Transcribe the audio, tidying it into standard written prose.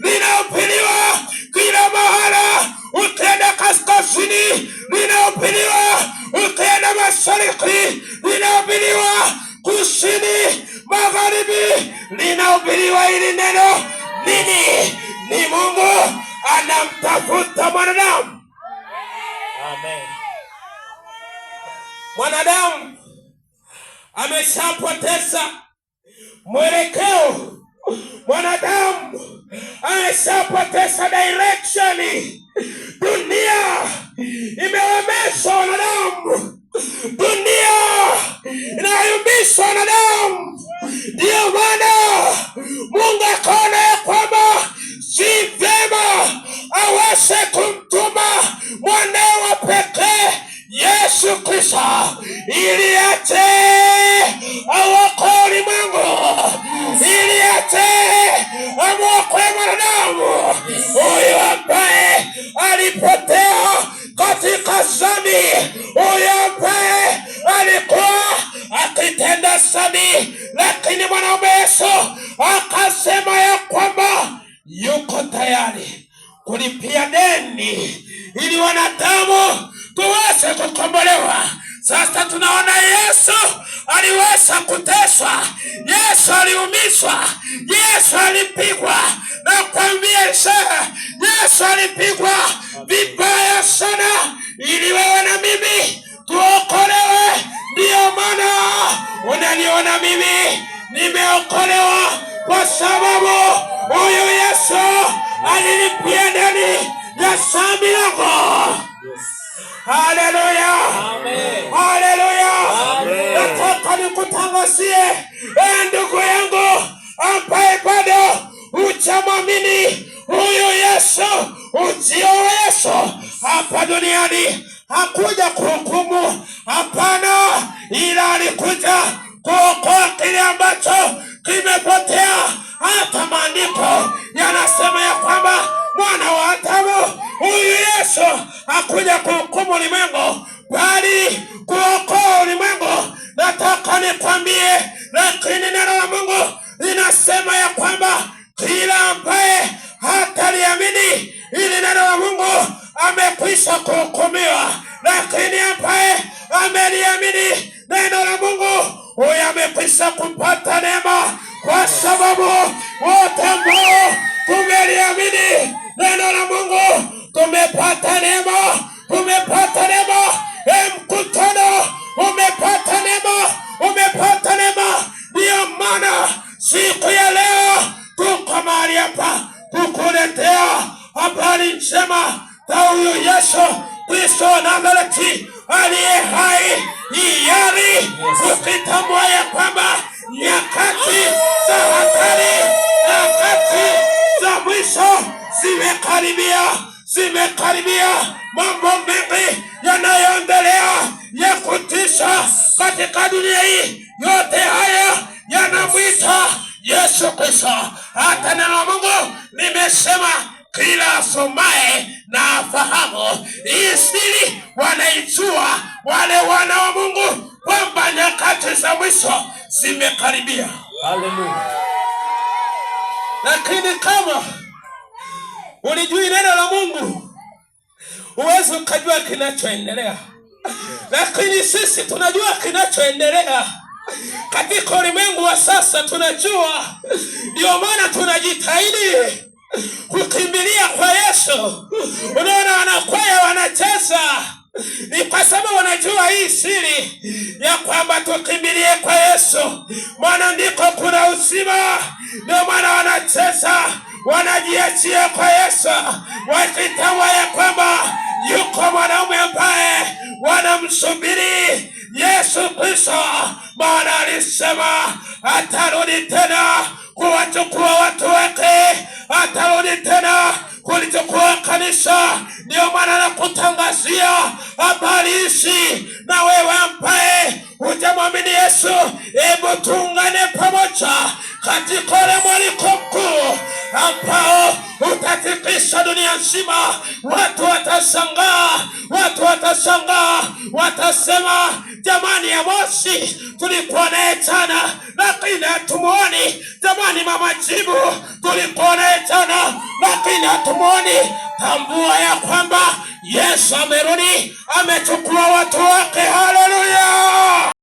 linahubiriwa kila mahala. Ukienda kaskazini linahubiriwa, ukienda mashariki linahubiriwa, kusini magharibi linahubiriwa hili neno. Nini? Ni Mungu anamtafuta mwanadamu. Amen. Mwanadamu ameshapoteza mwelekeo. Mwanadamu ameshapoteza direction. Dunia imewamesha wanadamu. Dunia inayumbisha wanadamu. Ndiyo maana Mungu akaona ya kwamba si vyema aweze kumtuma mwanawe pekee Yesu Kristo ili ate aokoe ulimwengu, ili ate amwokoe mwanadamu huyu ambaye alipotea katika dhambi, huyu ambaye alikuwa akitenda dhambi. Lakini mwanaume Yesu akasema ya kwamba yuko tayari kulipia deni ili wanadamu tuweze kukombolewa. Sasa tunaona Yesu aliweza kuteswa, Yesu aliumizwa, Yesu alipigwa. Na kuambia Yesu alipigwa vibaya sana ili wewe na mimi tuokolewe. Ndiyo maana unaniona mimi nimeokolewa, kwa sababu huyu Yesu alilipia deni ya dhambi yako. Haleluya, haleluya. Nataka nikutangazie ndugu yangu ambaye bado hujamwamini huyu Yesu, ujio wa Yesu hapa duniani hakuja kuhukumu, hapana, ila alikuja kuokoa kile ambacho kimepotea. Hata maandiko yanasema ya kwamba mwana wa Adamu huyu Yesu hakuja kuhukumu ulimwengu, bali kuokoa ulimwengu. Nataka nikwambie, lakini neno la Mungu linasema ya kwamba kila ambaye hataliamini ili neno la Mungu amekwisha kuhukumiwa, lakini ambaye ameliamini neno la Mungu huyu amekwisha kupata neema, kwa sababu wote ambao tumeliamini neno la Mungu tumepata neema, tumepata neema. Mkutano umepata neema, umepata neema. Ndiyo maana siku ya leo tuko mahali hapa kukuletea habari njema za huyu Yesu Kristo wa Nazareti aliye hai, hiari tukitambua ya kwamba nyakati za hatari, nyakati za mwisho zimekaribia, zimekaribia. Mambo mengi yanayoendelea ya kutisha katika dunia hii, yote haya yanamwita Yesu Kristo. Hata neno la Mungu limesema kila asomaye na afahamu hii siri wanaijua wale wana wa Mungu kwamba nyakati za mwisho zimekaribia. Haleluya. Lakini kama ulijui neno la Mungu, huwezi ukajua kinachoendelea. Lakini sisi tunajua kinachoendelea katika ulimwengu wa sasa, tunajua. Ndio maana tunajitahidi kukimbilia kwa Yesu. Unaona wanakwaya wanacheza, ni kwa sababu wanajua hii siri ya kwamba tukimbilie kwa Yesu, maana ndiko kuna uzima. Ndio maana wanacheza, wanajiachia kwa Yesu, wakitambua ya kwamba yuko mwanaume ambaye wanamsubiri, Yesu Kristo. Maana alisema atarudi tena kuwachukua watu wake, atarudi tena kulichukua kanisa. Ndio maana nakutangazia habari hizi, na wewe ambaye hujamwamini Yesu, hebu tuungane pamoja katika ule mwaliko mkuu ambao utatikisa kisha dunia nzima watu watashangaa, watasema jamani, Amosi tulikuwa naye jana lakini hatumuoni. Jamani, Mama Jibu tulikuwa naye jana lakini hatumuoni. Tambua ya kwamba Yesu amerudi, amechukua watu wake. Haleluya.